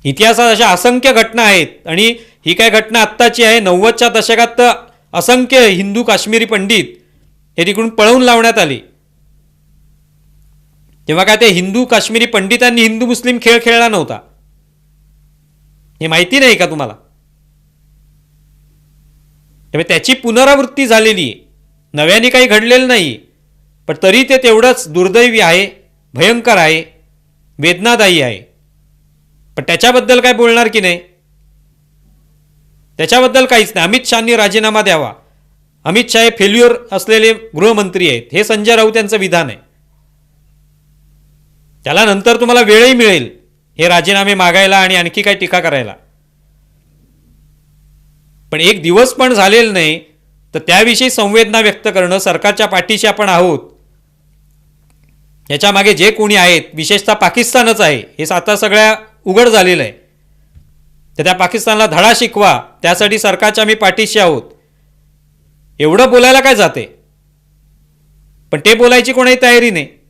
इतिहासात अशा असंख्य घटना आहेत आणि ही काय घटना आत्ताची आहे. 90च्या दशकात तर असंख्य हिंदू काश्मीरी पंडित हे तिकडून पळवून लावण्यात आले. तेव्हा काय ते हिंदू काश्मीरी पंडितांनी हिंदू मुस्लिम खेळ खेळला नव्हता, हे माहिती नाही का तुम्हाला? तेव्हा त्याची पुनरावृत्ती झालेली आहे, नव्याने काही घडलेलं नाही. पण तरी ते तेवढंच दुर्दैवी आहे, भयंकर आहे, वेदनादायी आहे. पण त्याच्याबद्दल काय बोलणार की नाही? त्याच्याबद्दल काहीच नाही. अमित शहानी राजीनामा द्यावा. अमित शहा हे फेल्युअर असलेले गृहमंत्री आहेत, हे संजय राऊत यांचं विधान आहे. त्याला नंतर तुम्हाला वेळही मिळेल हे राजीनामे मागायला आणि आणखी काय टीका करायला. पण एक दिवस पण झालेला नाही तर त्याविषयी संवेदना व्यक्त करणं, सरकारच्या पाठीशी आपण आहोत, याच्या मागे जे कोणी आहेत विशेषतः पाकिस्तानच आहे हे आता सगळ्या उघड झालेलं आहे. तर त्या पाकिस्तानला धडा शिकवा, त्यासाठी सरकारच्या आम्ही पाठीशी आहोत, एवढं बोलायला काय जाते? पण ते बोलायची कोणाही तयारी नाही.